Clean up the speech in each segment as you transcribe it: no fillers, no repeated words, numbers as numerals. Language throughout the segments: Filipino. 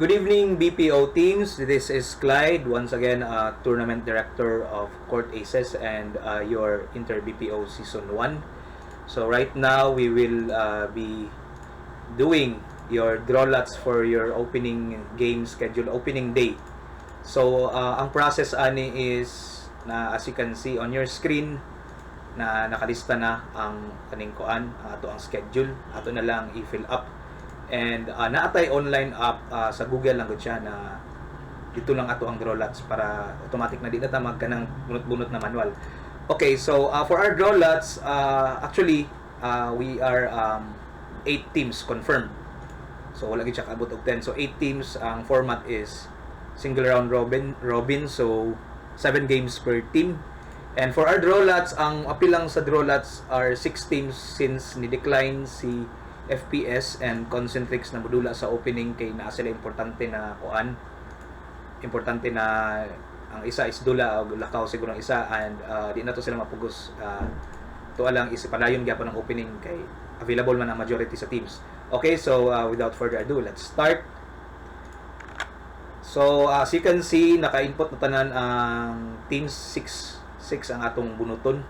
Good evening, BPO teams. This is Clyde, once again, Tournament Director of Court Aces and your Inter-BPO Season 1. So right now, we will be doing your draw lots for your opening game schedule, opening day. So, ang process ani is, na as you can see on your screen, na nakalista na ang kaning kuan, ato ang schedule, ato na lang i-fill up. And naatay online app sa Google lang gud siya na dito lang ato ang draw lots para automatic na di na ta magkanang bunot-bunot na manual. Okay, so for our draw lots, actually we are 8 teams confirmed. So wala gid siya kaabot og 10. So 8 teams, ang format is single round robin, so 7 games per team. And for our draw lots, ang apil lang sa draw lots are 6 teams since ni-decline si FPS and Concentrix na modula sa opening kay naa sila importante na kuan. Importante na ang isa is dula o lakaw siguro ang isa, and di na to sila mapugos. To alang is padayon gyapon ang opening kay available man ang majority sa teams. Okay, so without further ado, let's start. So as you can see, naka-input na tanan ang teams 6 ang atong bunuton.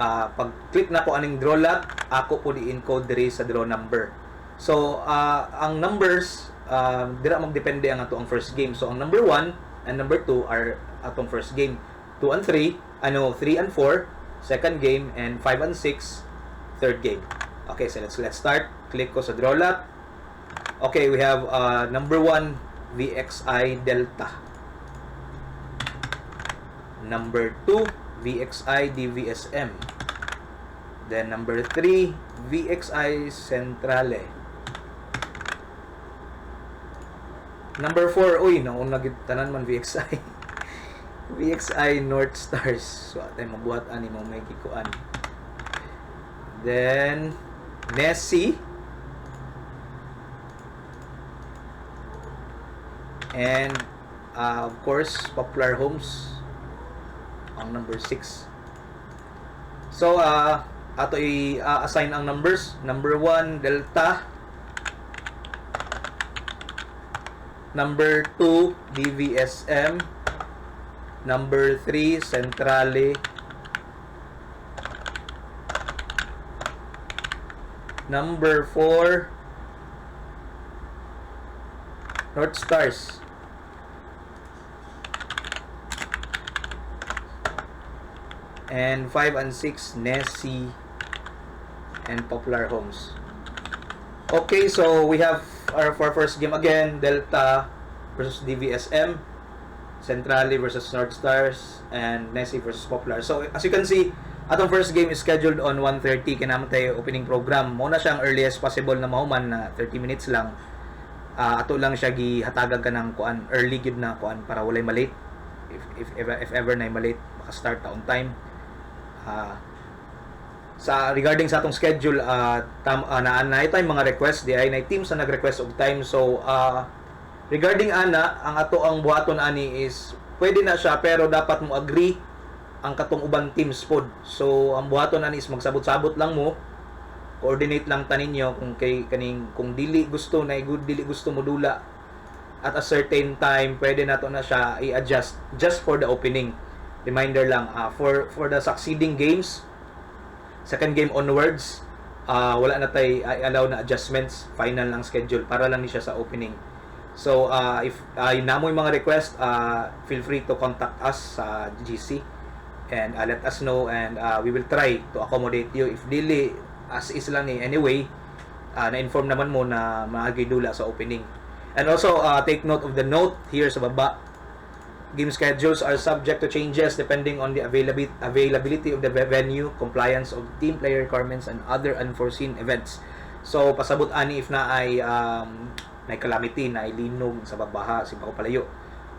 Pag-click na ko aning draw lot, ako po di-encode diri sa draw number. So, ang numbers, dira magdepende ang ato ang first game. So, ang number 1 and number 2 are atong first game. 2 and 3, 3 and 4, second game, and 5 and 6, third game. Okay, so let's start. Click ko sa draw lot. Okay, we have number 1, VXI Delta. Number 2, VXI DVSM. Then number 3, VXI Centrale. Number 4, uy, nauna gid tanan man VXI. VXI North Stars. So atay mabuhat ani mo may kikuan. Then Nessie. And of course, Popular Homes ang number 6. So ato i-assign ang numbers. Number 1 Delta, number 2 DVSM, number 3 Centrale, number 4 North Stars, and 5 and 6 Nessie and Popular Homes. Okay, so we have our first game again, Delta versus DVSM, Centrale versus North Stars, and Nessie versus Popular. So as you can see, atong first game is scheduled on 1:30 kinahanglan tayo opening program. Muna siyang earliest possible na mahuman na 30 minutes lang. Ato lang siya gihatagan ka ng kuan, early gid na kuan para walay malate. If ever na malate, maka-start ta on time. Sa regarding sa atong schedule, naanay tayong mga request di ay na teams na nag-request og time. So regarding ana, ang ato ang buhaton ani is pwede na siya pero dapat mo agree ang katong uban teams pod. So ang buhaton ani is magsabot-sabot lang mo, coordinate lang taninyo kung kung dili gusto na dili gusto modula at a certain time, pwede na to na siya i-adjust just for the opening. Reminder lang, for the succeeding games, second game onwards, wala na tayo allow na adjustments, final lang schedule para lang ni siya sa opening. So if namoy mga request, feel free to contact us sa GC and let us know, and we will try to accommodate you. If dili as is lang ni anyway, na-inform naman mo na maagidula sa opening. And also take note of the note here sa baba. Game schedules are subject to changes depending on the availability of the venue, compliance of team player requirements, and other unforeseen events. So pasabot ani if na ay calamity, na linog sa babaha, si bako palayo,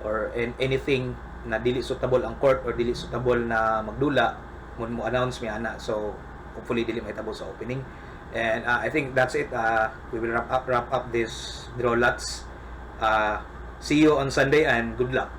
or anything na dili suitable ang court or dili suitable na magdula, mo announce mi ana. So hopefully dili mahitabo sa opening. And I think that's it. We will wrap up this draw lots. See you on Sunday and good luck.